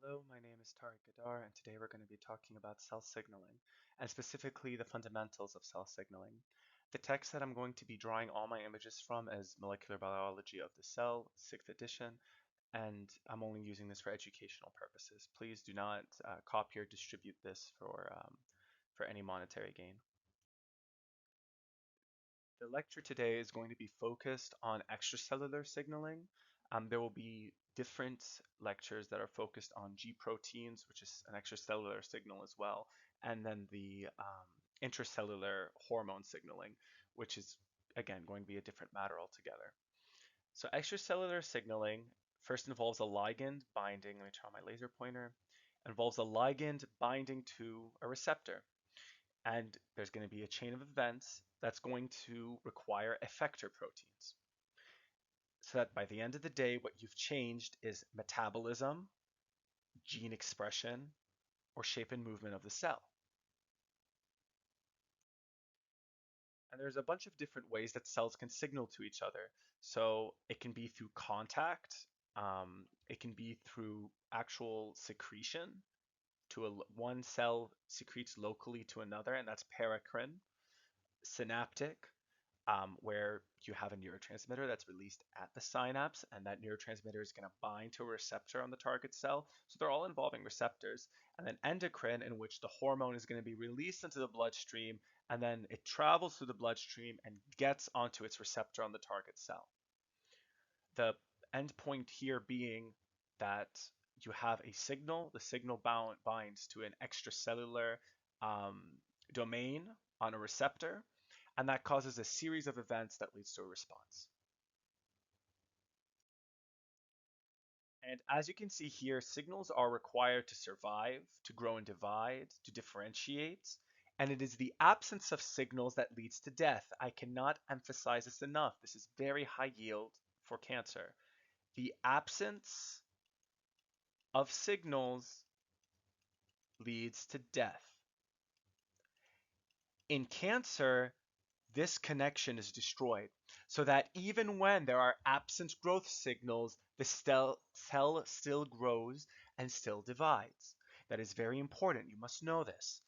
Hello, my name is Tariq Gadar, and today we're going to be talking about cell signaling, and specifically the fundamentals of cell signaling. The text that I'm going to be drawing all my images from is Molecular Biology of the Cell, 6th edition, and I'm only using this for educational purposes. Please do not copy or distribute this for any monetary gain. The lecture today is going to be focused on extracellular signaling. There will be different lectures that are focused on G proteins, which is an extracellular signal as well, and then the intracellular hormone signaling, which is again going to be a different matter altogether. So extracellular signaling first involves a ligand binding, let me try my laser pointer, involves a ligand binding to a receptor. And there's going to be a chain of events that's going to require effector proteins. So that by the end of the day, what you've changed is metabolism, gene expression, or shape and movement of the cell. And there's a bunch of different ways that cells can signal to each other. So it can be through contact, it can be through actual secretion. One cell secretes locally to another, and that's paracrine. Synaptic, where you have a neurotransmitter that's released at the synapse, and that neurotransmitter is going to bind to a receptor on the target cell. So they're all involving receptors. And then endocrine, in which the hormone is going to be released into the bloodstream, and then it travels through the bloodstream and gets onto its receptor on the target cell. The end point here being that you have a signal, the signal binds to an extracellular um, domain on a receptor, and that causes a series of events that leads to a response. And as you can see here, signals are required to survive, to grow and divide, to differentiate, and it is the absence of signals that leads to death. I cannot emphasize this enough. This is very high yield for cancer. The absence of signals leads to death. In cancer, this connection is destroyed, so that even when there are absent growth signals, the cell still grows and still divides. That is very important. You must know this.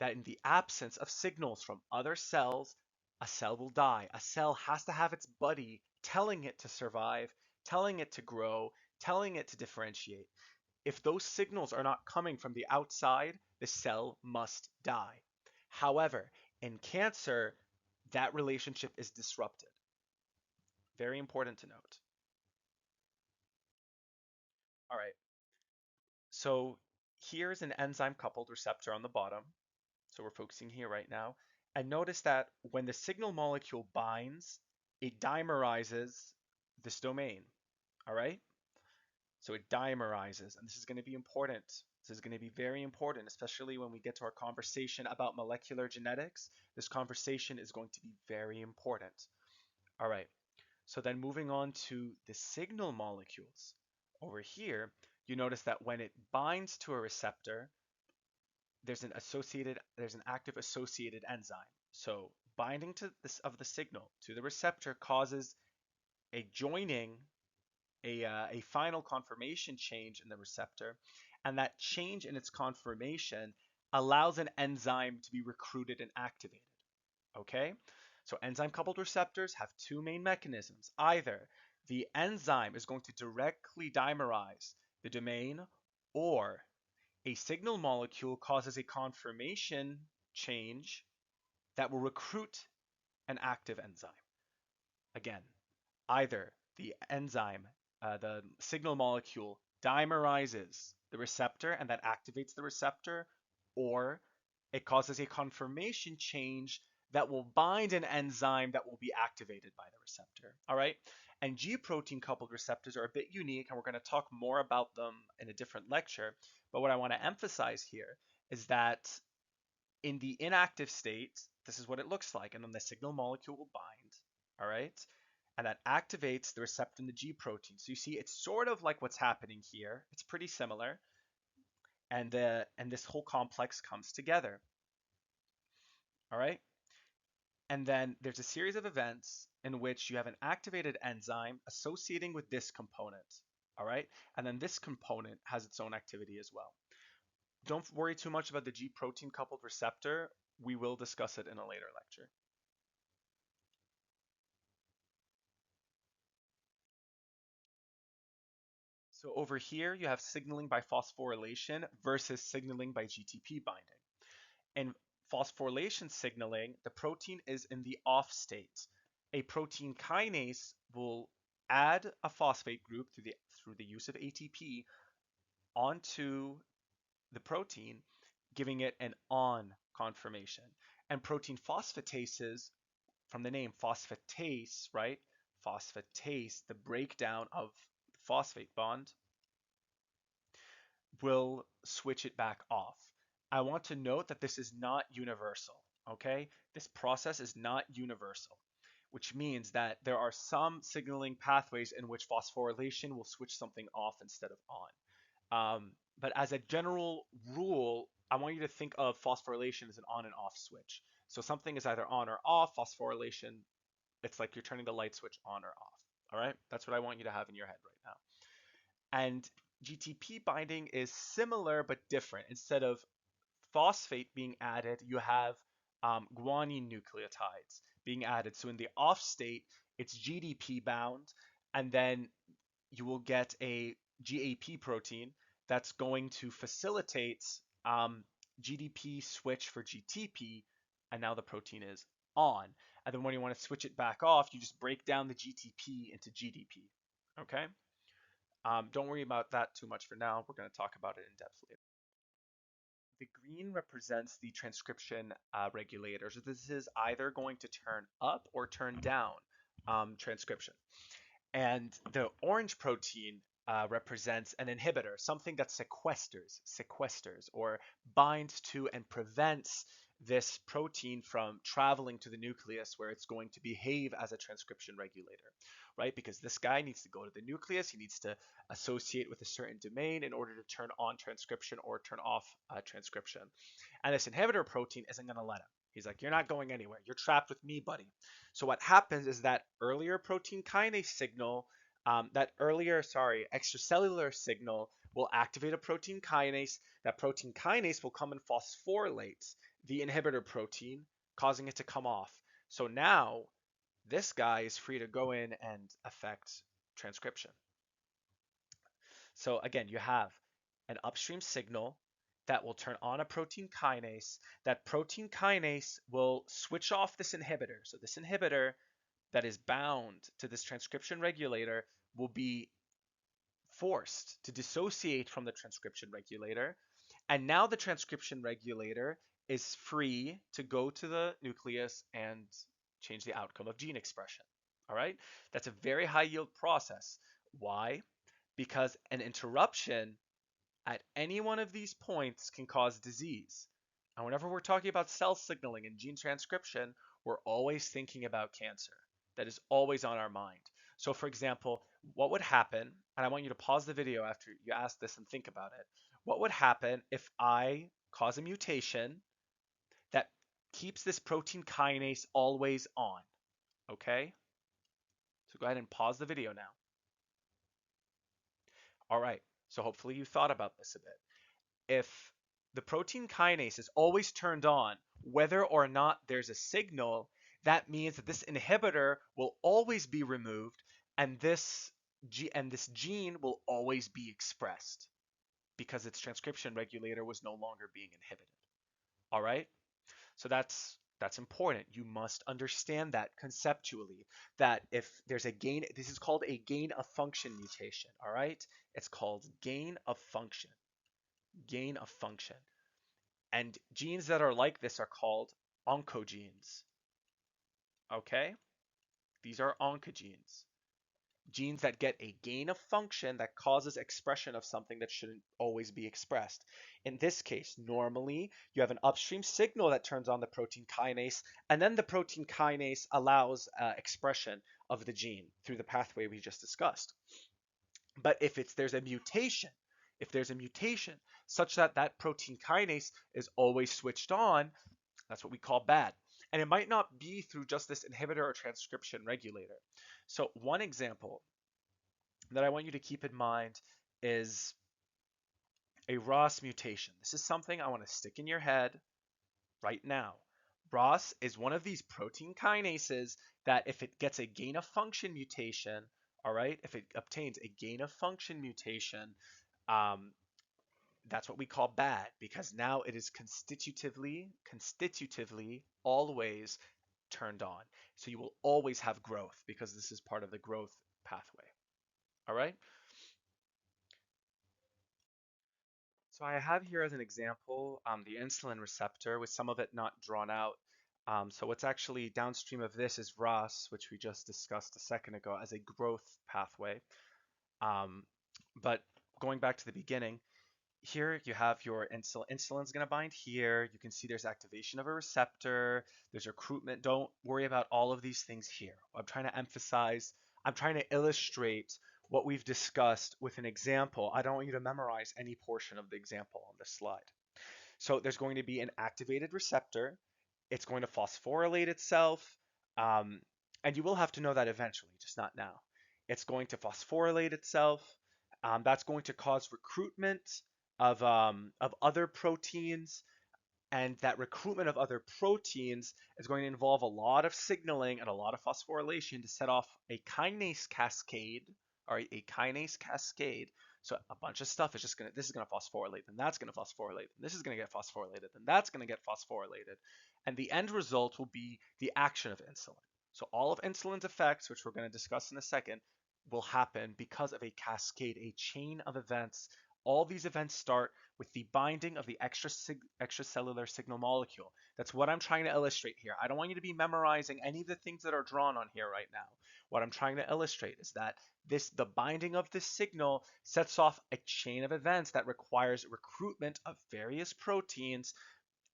That in the absence of signals from other cells, a cell will die. A cell has to have its buddy telling it to survive, telling it to grow, telling it to differentiate. If those signals are not coming from the outside, the cell must die. However, in cancer, that relationship is disrupted. Very important to note. All right, so here's an enzyme coupled receptor on the bottom. So we're focusing here right now. And notice that when the signal molecule binds, it dimerizes this domain. All right? So it dimerizes, and this is going to be important. This is going to be very important, especially when we get to our conversation about molecular genetics. This conversation is going to be very important. All right, so then moving on to the signal molecules. Over here, you notice that when it binds to a receptor, there's an active associated enzyme. So binding to this of the signal to the receptor causes a joining, a final conformation change in the receptor, and that change in its conformation allows an enzyme to be recruited and activated. Okay? So enzyme coupled receptors have two main mechanisms. Either the enzyme is going to directly dimerize the domain, or a signal molecule causes a conformation change that will recruit an active enzyme. Again, either the signal molecule dimerizes the receptor and that activates the receptor, or it causes a conformation change that will bind an enzyme that will be activated by the receptor. All right. And G protein coupled receptors are a bit unique, and we're going to talk more about them in a different lecture. But what I want to emphasize here is that in the inactive state, this is what it looks like. And then the signal molecule will bind. All right. And that activates the receptor in the G protein. So you see, it's sort of like what's happening here. It's pretty similar. And this whole complex comes together. All right. And then there's a series of events in which you have an activated enzyme associating with this component. All right. And then this component has its own activity as well. Don't worry too much about the G protein coupled receptor. We will discuss it in a later lecture. So over here, you have signaling by phosphorylation versus signaling by GTP binding. In phosphorylation signaling, the protein is in the off state. A protein kinase will add a phosphate group through the use of ATP onto the protein, giving it an on conformation. And protein phosphatases, from the name phosphatase, right? Phosphatase, the breakdown of the phosphate bond, will switch it back off. I want to note that this is not universal, okay? This process is not universal, which means that there are some signaling pathways in which phosphorylation will switch something off instead of on. But as a general rule, I want you to think of phosphorylation as an on and off switch. So something is either on or off. Phosphorylation, it's like you're turning the light switch on or off. All right? That's what I want you to have in your head right now. And GTP binding is similar but different. Instead of phosphate being added, you have guanine nucleotides being added. So in the off state, it's GDP bound, and then you will get a GAP protein that's going to facilitate GDP switch for GTP, and now the protein is on. And then when you want to switch it back off, you just break down the GTP into GDP. Okay? Don't worry about that too much for now. We're going to talk about it in depth later. The green represents the transcription regulator. So this is either going to turn up or turn down transcription. And the orange protein represents an inhibitor, something that sequesters, or binds to and prevents this protein from traveling to the nucleus where it's going to behave as a transcription regulator, right? Because this guy needs to go to the nucleus, he needs to associate with a certain domain in order to turn on transcription or turn off transcription. And this inhibitor protein isn't going to let him. He's like, you're not going anywhere. You're trapped with me, buddy. So what happens is that earlier protein kinase signal, extracellular signal will activate a protein kinase. That protein kinase will come and phosphorylate the inhibitor protein, causing it to come off. So now this guy is free to go in and affect transcription. So again, you have an upstream signal that will turn on a protein kinase. That protein kinase will switch off this inhibitor. So this inhibitor that is bound to this transcription regulator will be forced to dissociate from the transcription regulator. And now the transcription regulator is free to go to the nucleus and change the outcome of gene expression. All right? That's a very high yield process. Why? Because an interruption at any one of these points can cause disease. And whenever we're talking about cell signaling and gene transcription, we're always thinking about cancer. That is always on our mind. So for example, what would happen, and I want you to pause the video after you ask this and think about it. What would happen if I cause a mutation that keeps this protein kinase always on? Okay? So go ahead and pause the video now. All right, so hopefully you thought about this a bit. If the protein kinase is always turned on, whether or not there's a signal, that means that this inhibitor will always be removed and this gene will always be expressed because its transcription regulator was no longer being inhibited. All right? So that's important. You must understand that conceptually, that if there's a gain, this is called a gain of function mutation, all right? It's called gain of function. Gain of function. And genes that are like this are called oncogenes. Okay? These are oncogenes. Genes that get a gain of function that causes expression of something that shouldn't always be expressed. In this case, normally you have an upstream signal that turns on the protein kinase, and then the protein kinase allows expression of the gene through the pathway we just discussed. But if there's a mutation such that that protein kinase is always switched on, that's what we call bad. And it might not be through just this inhibitor or transcription regulator. So one example that I want you to keep in mind is a ROS mutation. This is something I want to stick in your head right now. ROS is one of these protein kinases that if it gets a gain of function mutation, all right, if it obtains a gain of function mutation, um, that's what we call bad because now it is constitutively always turned on. So you will always have growth because this is part of the growth pathway. All right. So I have here as an example the insulin receptor with some of it not drawn out. So what's actually downstream of this is ROS, which we just discussed a second ago as a growth pathway. Um, but going back to the beginning, here you have your insulin. Insulin's going to bind here. You can see there's activation of a receptor. There's recruitment. Don't worry about all of these things here. I'm trying to emphasize, I'm trying to illustrate what we've discussed with an example. I don't want you to memorize any portion of the example on this slide. So there's going to be an activated receptor. It's going to phosphorylate itself. Um, and you will have to know that eventually, just not now. It's going to phosphorylate itself. That's going to cause recruitment of other proteins, and that recruitment of other proteins is going to involve a lot of signaling and a lot of phosphorylation to set off a kinase cascade, or a kinase cascade. So a bunch of stuff is just going to, this is going to phosphorylate, then that's going to phosphorylate, then this is going to get phosphorylated, then that's going to get phosphorylated. And the end result will be the action of insulin. So all of insulin's effects, which we're going to discuss in a second, will happen because of a cascade, a chain of events. All these events start with the binding of the extracellular signal molecule. That's what I'm trying to illustrate here. I don't want you to be memorizing any of the things that are drawn on here right now. What I'm trying to illustrate is that the binding of this signal sets off a chain of events that requires recruitment of various proteins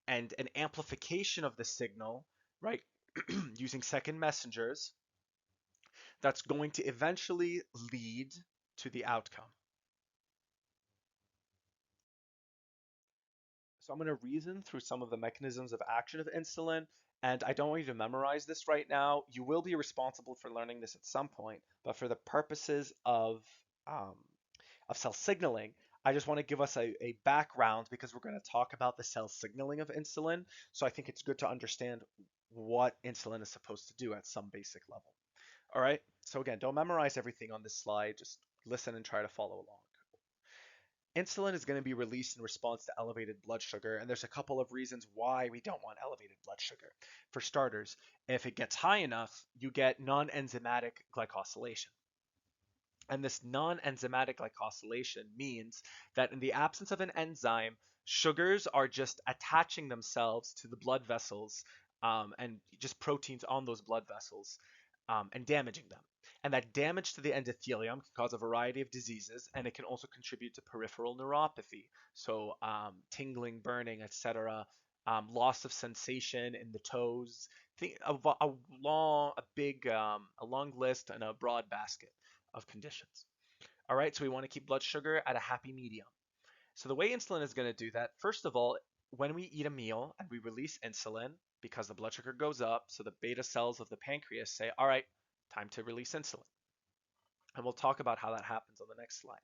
and an amplification of the signal, right, using second messengers that's going to eventually lead to the outcome. So I'm going to reason through some of the mechanisms of action of insulin, and I don't want you to memorize this right now. You will be responsible for learning this at some point, but for the purposes um, of cell signaling, I just want to give us a background because we're going to talk about the cell signaling of insulin. So I think it's good to understand what insulin is supposed to do at some basic level. All right. So again, don't memorize everything on this slide. Just listen and try to follow along. Insulin is going to be released in response to elevated blood sugar, and there's a couple of reasons why we don't want elevated blood sugar. For starters, if it gets high enough, you get non-enzymatic glycosylation. And this non-enzymatic glycosylation means that in the absence of an enzyme, sugars are just attaching themselves to the blood vessels and just proteins on those blood vessels and damaging them. And that damage to the endothelium can cause a variety of diseases, and it can also contribute to peripheral neuropathy, so tingling, burning, etc., loss of sensation in the toes. Think of a long list and a broad basket of conditions. All right, so we want to keep blood sugar at a happy medium. So the way insulin is going to do that, first of all, when we eat a meal and we release insulin because the blood sugar goes up, so the beta cells of the pancreas say, all right, time to release insulin. And we'll talk about how that happens on the next slide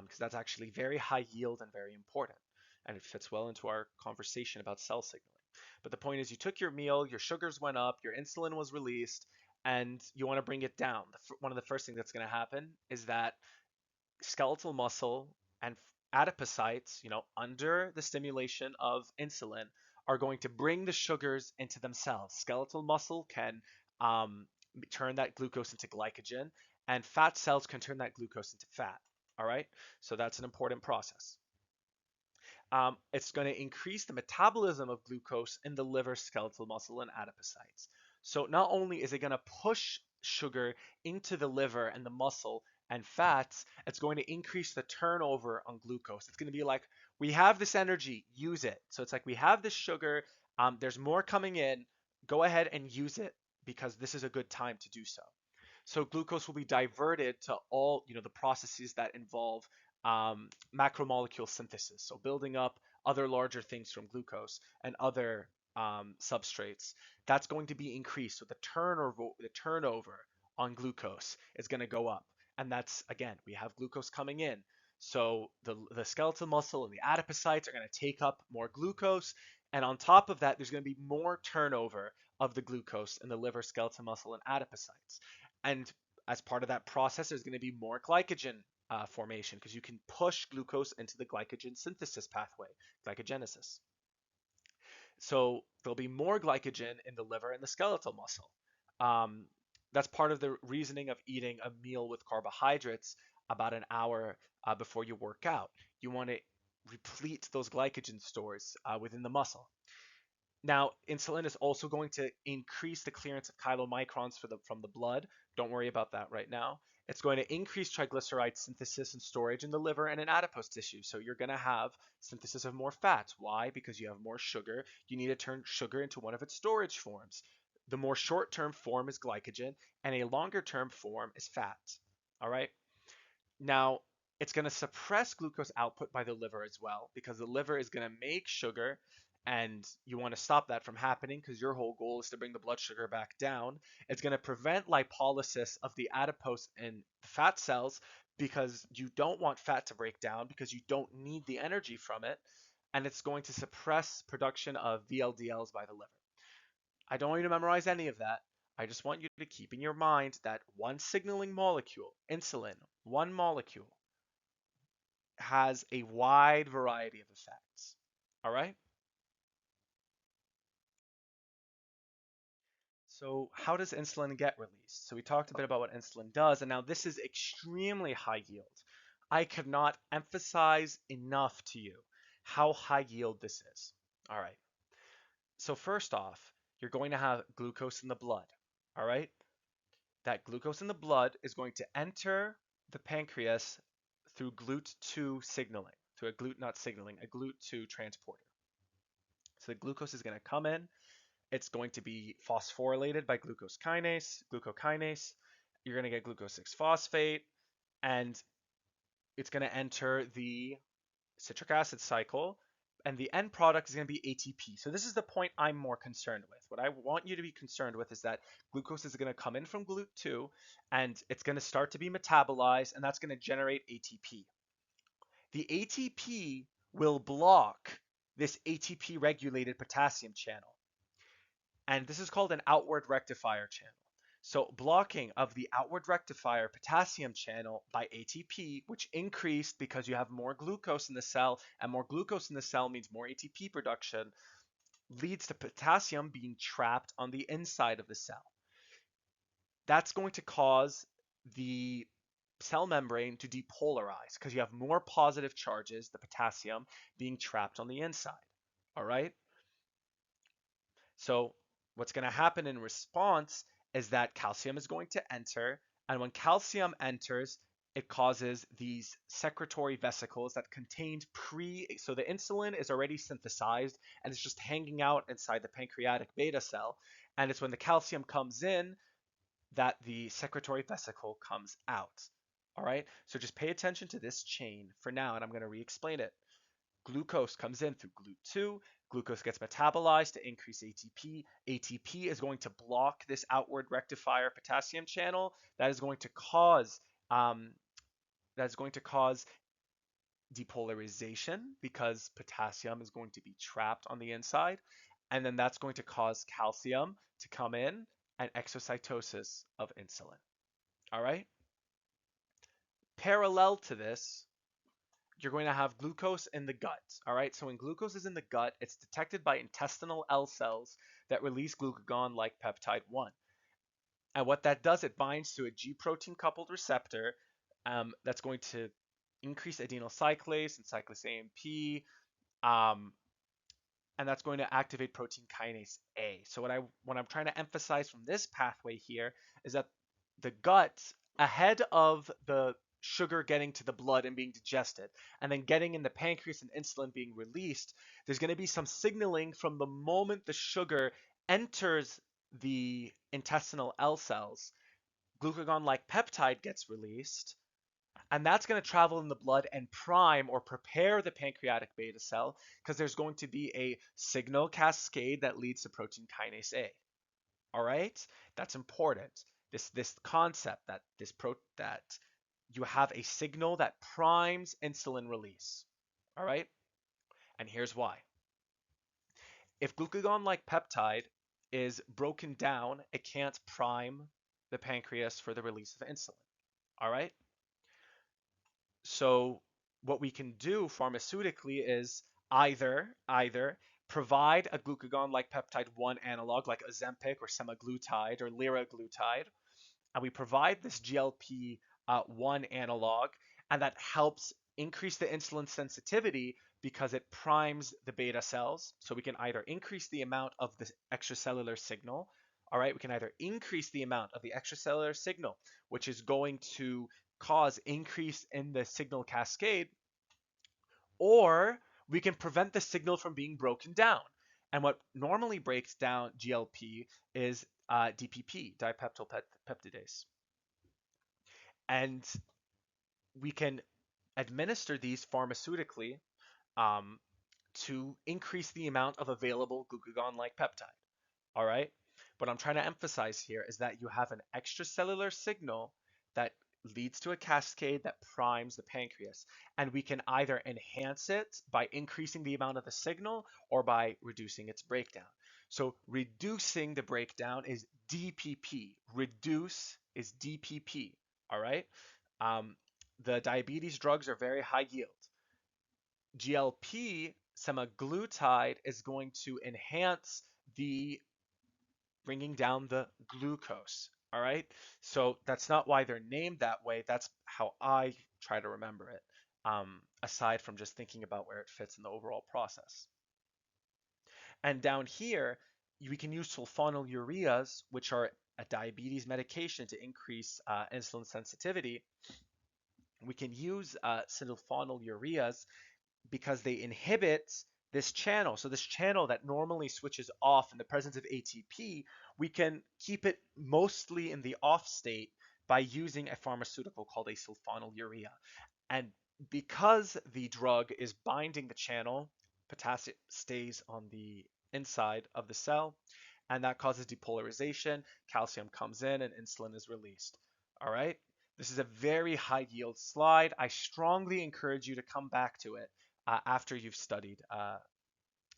because that's actually very high yield and very important. And it fits well into our conversation about cell signaling. But the point is, you took your meal, your sugars went up, your insulin was released, and you want to bring it down. One of the first things that's going to happen is that skeletal muscle and adipocytes, under the stimulation of insulin, are going to bring the sugars into themselves. Skeletal muscle can um, turn that glucose into glycogen, and fat cells can turn that glucose into fat. All right, so that's an important process. It's going to increase the metabolism of glucose in the liver, skeletal muscle, and adipocytes. So not only is it going to push sugar into the liver and the muscle and fats, it's going to increase the turnover on glucose. It's going to be like, we have this energy, use it. So it's like, we have this sugar, there's more coming in, go ahead and use it because this is a good time to do so. So glucose will be diverted to all, the processes that involve macromolecule synthesis, so building up other larger things from glucose and other substrates. That's going to be increased. So the turnover on glucose is going to go up. And that's, again, we have glucose coming in. So the skeletal muscle and the adipocytes are going to take up more glucose. And on top of that, there's going to be more turnover of the glucose in the liver, skeletal muscle, and adipocytes. And as part of that process, there's going to be more glycogen formation because you can push glucose into the glycogen synthesis pathway, glycogenesis. So there'll be more glycogen in the liver and the skeletal muscle. Um, that's part of the reasoning of eating a meal with carbohydrates about an hour before you work out. You want to replete those glycogen stores within the muscle. Now, insulin is also going to increase the clearance of chylomicrons from the blood. Don't worry about that right now. It's going to increase triglyceride synthesis and storage in the liver and in adipose tissue. So you're going to have synthesis of more fats. Why? Because you have more sugar. You need to turn sugar into one of its storage forms. The more short-term form is glycogen, and a longer-term form is fat. All right? Now, it's going to suppress glucose output by the liver as well, because the liver is going to make sugar, and you want to stop that from happening because your whole goal is to bring the blood sugar back down. It's going to prevent lipolysis of the adipose and fat cells because you don't want fat to break down because you don't need the energy from it. And it's going to suppress production of VLDLs by the liver. I don't want you to memorize any of that. I just want you to keep in your mind that one signaling molecule, insulin, one molecule, has a wide variety of effects. All right? So how does insulin get released? So we talked a bit about what insulin does, and now this is extremely high yield. I could not emphasize enough to you how high yield this is. All right. So first off, you're going to have glucose in the blood. All right? That glucose in the blood is going to enter the pancreas through GLUT2 signaling, through a GLUT not signaling, a GLUT2 transporter. So the glucose is going to come in. It's going to be phosphorylated by glucokinase. You're going to get glucose 6-phosphate, and it's going to enter the citric acid cycle, and the end product is going to be ATP. So this is the point I'm more concerned with. What I want you to be concerned with is that glucose is going to come in from GLUT2, and it's going to start to be metabolized, and that's going to generate ATP. The ATP will block this ATP regulated potassium channel. And this is called an outward rectifier channel. So blocking of the outward rectifier potassium channel by ATP, which increased because you have more glucose in the cell, and more glucose in the cell means more ATP production, leads to potassium being trapped on the inside of the cell. That's going to cause the cell membrane to depolarize because you have more positive charges, the potassium, being trapped on the inside. All right? So what's going to happen in response is that calcium is going to enter, and when calcium enters, it causes these secretory vesicles that contained so the insulin is already synthesized and it's just hanging out inside the pancreatic beta cell, and it's when the calcium comes in that the secretory vesicle comes out. All right, so just pay attention to this chain for now, and I'm going to re-explain it. Glucose comes in through GLUT2. Glucose gets metabolized to increase ATP. ATP is going to block this outward rectifier potassium channel. That is going to cause depolarization because potassium is going to be trapped on the inside, and then that's going to cause calcium to come in and exocytosis of insulin. All right. Parallel to this, you're going to have glucose in the gut. All right, so when glucose is in the gut, it's detected by intestinal L cells that release glucagon like peptide 1. And what that does, it binds to a G protein coupled receptor that's going to increase adenyl cyclase and cyclase AMP, and that's going to activate protein kinase A. So what I'm trying to emphasize from this pathway here is that the gut, ahead of the sugar getting to the blood and being digested, and then getting in the pancreas and insulin being released, there's going to be some signaling from the moment the sugar enters the intestinal L cells. Glucagon-like peptide gets released, and that's going to travel in the blood and prime or prepare the pancreatic beta cell because there's going to be a signal cascade that leads to protein kinase A. All right, that's important. This concept that you have a signal that primes insulin release. All right? And here's why. If glucagon-like peptide is broken down, it can't prime the pancreas for the release of insulin. All right? So what we can do pharmaceutically is either provide a glucagon-like peptide 1 analog like Ozempic or semaglutide or liraglutide, and we provide this GLP-1 analog, and that helps increase the insulin sensitivity because it primes the beta cells. So we can either increase the amount of the extracellular signal, all right, we can either increase the amount of the extracellular signal, which is going to cause increase in the signal cascade, or we can prevent the signal from being broken down. And what normally breaks down GLP is DPP, dipeptidase. And we can administer these pharmaceutically um, to increase the amount of available glucagon-like peptide. All right. What I'm trying to emphasize here is that you have an extracellular signal that leads to a cascade that primes the pancreas. And we can either enhance it by increasing the amount of the signal or by reducing its breakdown. So reducing the breakdown is DPP. Reduce is DPP. All right. Um, the diabetes drugs are very high yield. GLP, semaglutide, is going to enhance the bringing down the glucose. All right. So that's not why they're named that way. That's how I try to remember it, aside from just thinking about where it fits in the overall process. And down here, we can use sulfonylureas, which are a diabetes medication to increase insulin sensitivity. We can use sulfonylureas because they inhibit this channel. So this channel that normally switches off in the presence of ATP, we can keep it mostly in the off state by using a pharmaceutical called a sulfonylurea. And because the drug is binding the channel, potassium stays on the inside of the cell, and that causes depolarization. Calcium comes in and insulin is released. All right. This is a very high yield slide. I strongly encourage you to come back to it after you've studied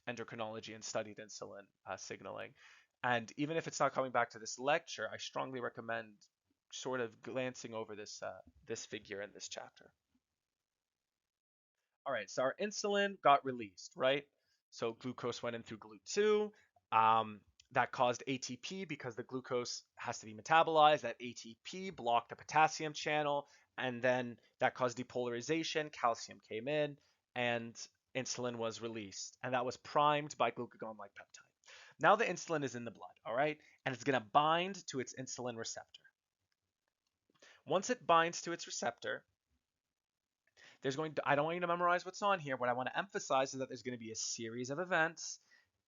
endocrinology and studied insulin signaling. And even if it's not coming back to this lecture, I strongly recommend sort of glancing over this figure in this chapter. All right, so our insulin got released, right? So glucose went in through GLUT2. That caused ATP because the glucose has to be metabolized. That ATP blocked the potassium channel, and then that caused depolarization. Calcium came in, and insulin was released, and that was primed by glucagon-like peptide. Now the insulin is in the blood, all right, and it's going to bind to its insulin receptor. Once it binds to its receptor, I don't want you to memorize what's on here. What I want to emphasize is that there's going to be a series of events,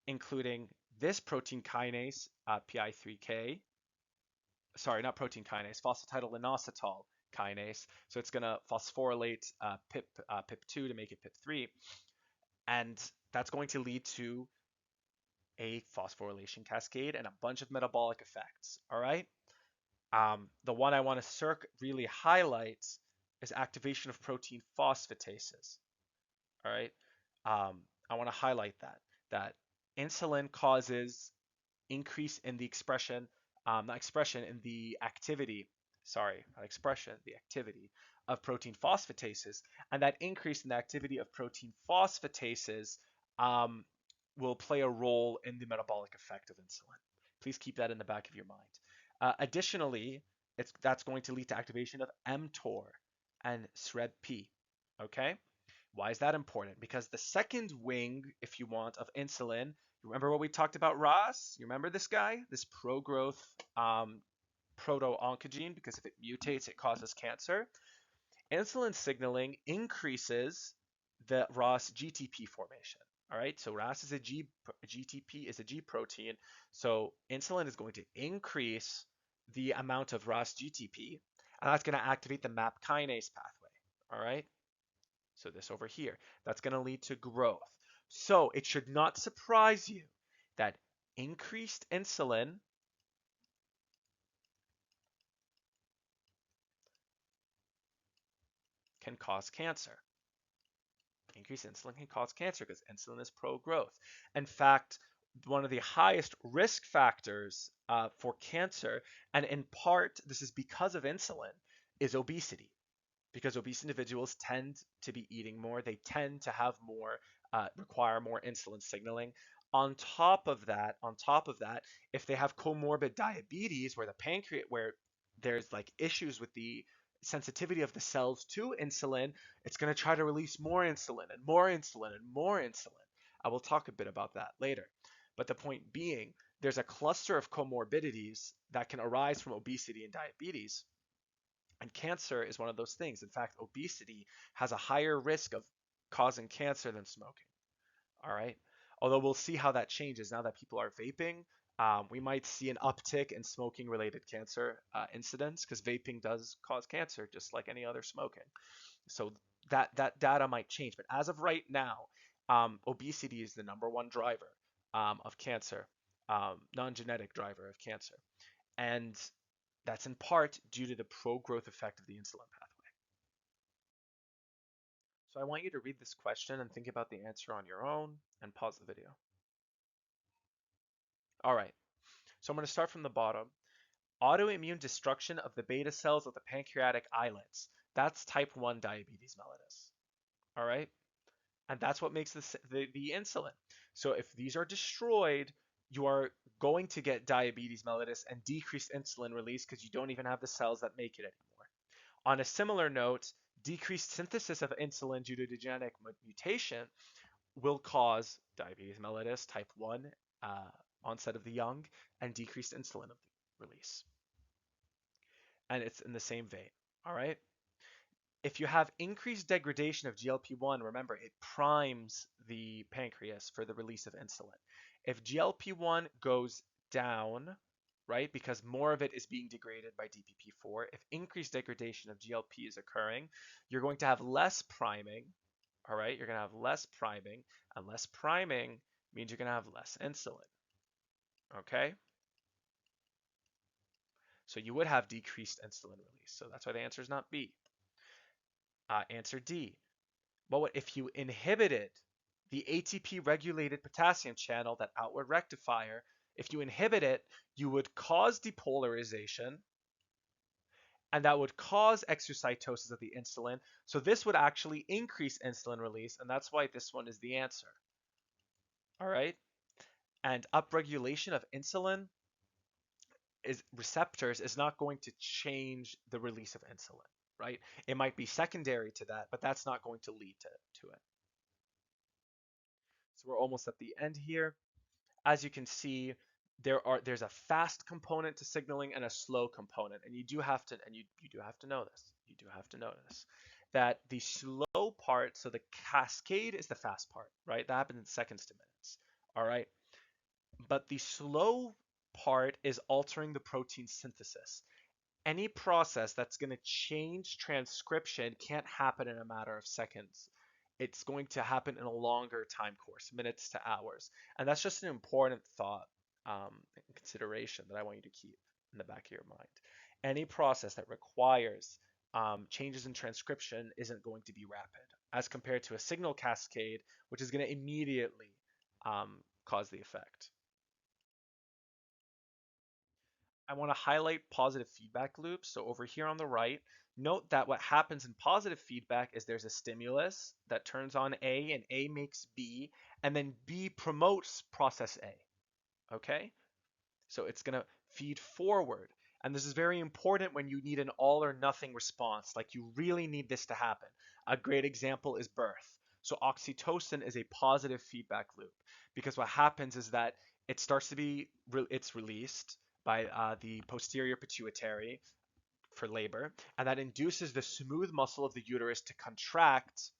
including this protein kinase, PI3K. Sorry, not protein kinase, phosphatidylinositol kinase. So it's going to phosphorylate PIP2 to make it PIP3. And that's going to lead to a phosphorylation cascade and a bunch of metabolic effects. All right. The one I want to really highlight is activation of protein phosphatases. All right. I want to highlight that insulin causes increase in the expression, not expression, in the activity, sorry, not expression, the activity of protein phosphatases. And that increase in the activity of protein phosphatases will play a role in the metabolic effect of insulin. Please keep that in the back of your mind. Additionally, that's going to lead to activation of mTOR and SREBP. Okay? Why is that important? Because the second wing, if you want, of insulin, remember what we talked about ROS? You remember this guy? This pro-growth proto-oncogene, because if it mutates, it causes cancer. Insulin signaling increases the ROS GTP formation. All right, so ROS is a GTP is a G protein. So insulin is going to increase the amount of ROS GTP, and that's going to activate the MAP kinase pathway. All right. So this over here, that's going to lead to growth. So it should not surprise you that increased insulin can cause cancer. Increased insulin can cause cancer because insulin is pro-growth. In fact, one of the highest risk factors for cancer, and in part this is because of insulin, is obesity. Because obese individuals tend to be eating more, they tend to have more, require more insulin signaling. On top of that, if they have comorbid diabetes, where the pancreas, where there's like issues with the sensitivity of the cells to insulin, it's going to try to release more insulin and more insulin and more insulin. I will talk a bit about that later. But the point being, there's a cluster of comorbidities that can arise from obesity and diabetes. And cancer is one of those things. In fact, obesity has a higher risk of causing cancer than smoking. All right. Although we'll see how that changes now that people are vaping. We might see an uptick in smoking related cancer incidents because vaping does cause cancer just like any other smoking. So that data might change. But as of right now, obesity is the number one driver of cancer, non-genetic driver of cancer. And that's in part due to the pro-growth effect of the insulin pathway. So I want you to read this question and think about the answer on your own and pause the video. All right, so I'm going to start from the bottom. Autoimmune destruction of the beta cells of the pancreatic islets. That's type 1 diabetes mellitus. All right, and that's what makes the insulin. So if these are destroyed, you are going to get diabetes mellitus and decreased insulin release because you don't even have the cells that make it anymore. On a similar note, decreased synthesis of insulin due to the genetic mutation will cause diabetes mellitus type 1, onset of the young, and decreased insulin release. And it's in the same vein. All right. If you have increased degradation of GLP-1, remember it primes the pancreas for the release of insulin. If GLP-1 goes down, right, because more of it is being degraded by DPP-4, if increased degradation of GLP is occurring, you're going to have less priming. All right, you're going to have less priming, and less priming means you're going to have less insulin. Okay? So you would have decreased insulin release. So that's why the answer is not B. Answer D. Well, if you inhibited the ATP regulated potassium channel, that outward rectifier, if you inhibit it, you would cause depolarization, and that would cause exocytosis of the insulin. So this would actually increase insulin release, and that's why this one is the answer. All right? And upregulation of insulin receptors is not going to change the release of insulin, right? It might be secondary to that, but that's not going to lead to it. So we're almost at the end here. As you can see, there's a fast component to signaling and a slow component, and you do have to know this. You do have to know this. That the slow part, so the cascade is the fast part, right? That happens in seconds to minutes. All right. But the slow part is altering the protein synthesis. Any process that's going to change transcription can't happen in a matter of seconds. It's going to happen in a longer time course, minutes to hours. And that's just an important thought consideration that I want you to keep in the back of your mind. Any process that requires changes in transcription isn't going to be rapid as compared to a signal cascade, which is going to immediately cause the effect. I want to highlight positive feedback loops. So over here on the right, note that what happens in positive feedback is there's a stimulus that turns on A and A makes B, and then B promotes process A. Okay? So it's going to feed forward. And this is very important when you need an all or nothing response, like you really need this to happen. A great example is birth. So oxytocin is a positive feedback loop because what happens is that it starts to be, it's released by the posterior pituitary for labor, and that induces the smooth muscle of the uterus to contract,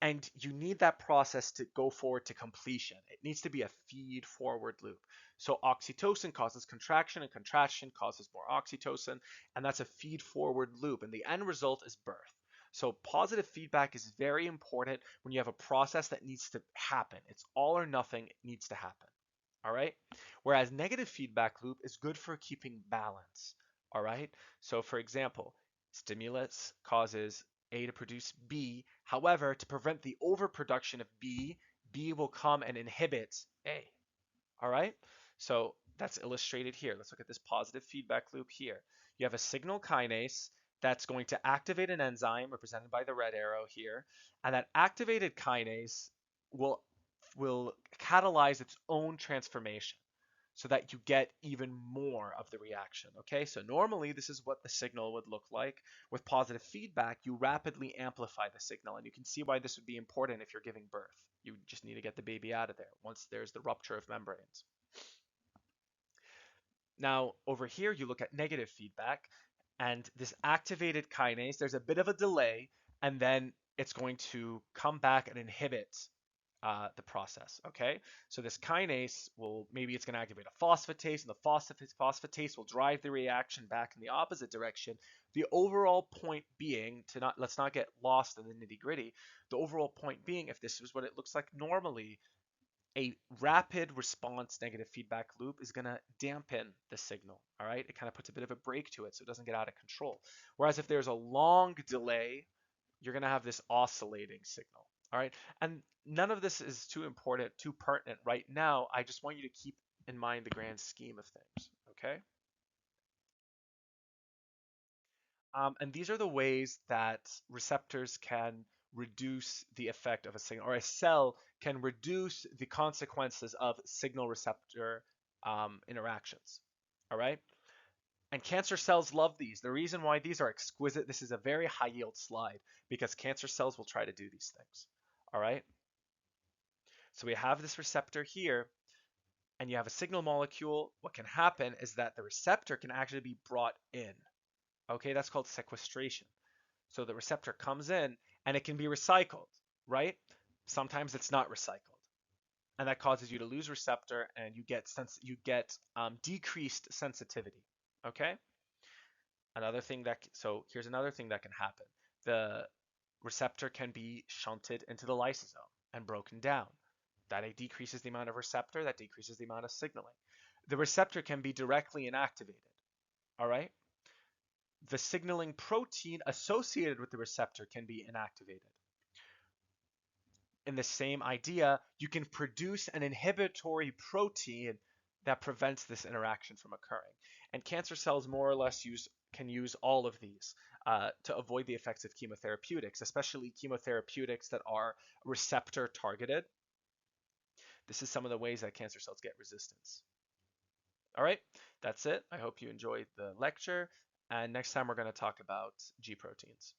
and you need that process to go forward to completion. It needs to be a feed forward loop. So oxytocin causes contraction, and contraction causes more oxytocin, and that's a feed forward loop, and the end result is birth. So positive feedback is very important when you have a process that needs to happen. It's all or nothing, it needs to happen. All right? Whereas negative feedback loop is good for keeping balance. All right? So for example, Stimulus causes A to produce B. However, to prevent the overproduction of B, B will come and inhibit A. All right? So that's illustrated here. Let's look at this positive feedback loop here. You have a signal kinase that's going to activate an enzyme represented by the red arrow here, and that activated kinase will catalyze its own transformation so that you get even more of the reaction. Okay, so normally this is what the signal would look like. With positive feedback, you rapidly amplify the signal, and you can see why this would be important if you're giving birth. You just need to get the baby out of there once there's the rupture of membranes. Now, over here, you look at negative feedback, and this activated kinase, there's a bit of a delay, and then it's going to come back and inhibit the process, okay? So this kinase will, maybe it's going to activate a phosphatase, and the phosphatase will drive the reaction back in the opposite direction. The overall point being, let's not get lost in the nitty gritty, the overall point being, if this is what it looks like normally, a rapid response negative feedback loop is going to dampen the signal, all right? It kind of puts a bit of a brake to it so it doesn't get out of control. Whereas if there's a long delay, you're going to have this oscillating signal, all right? And none of this is too important, too pertinent right now. I just want you to keep in mind the grand scheme of things, okay? And these are the ways that receptors can reduce the effect of a signal, or a cell can reduce the consequences of signal receptor interactions. All right? And cancer cells love these. The reason why these are exquisite, this is a very high yield slide because cancer cells will try to do these things. All right? So we have this receptor here, and you have a signal molecule. What can happen is that the receptor can actually be brought in. Okay, that's called sequestration. So the receptor comes in and it can be recycled, right? Sometimes it's not recycled, and that causes you to lose receptor and you get decreased sensitivity. Okay. So here's another thing that can happen. The receptor can be shunted into the lysosome and broken down. That decreases the amount of receptor, that decreases the amount of signaling. The receptor can be directly inactivated. All right. The signaling protein associated with the receptor can be inactivated. In the same idea, you can produce an inhibitory protein that prevents this interaction from occurring. And cancer cells more or less can use all of these to avoid the effects of chemotherapeutics, especially chemotherapeutics that are receptor targeted. This is some of the ways that cancer cells get resistance. All right, that's it. I hope you enjoyed the lecture. And next time we're going to talk about G proteins.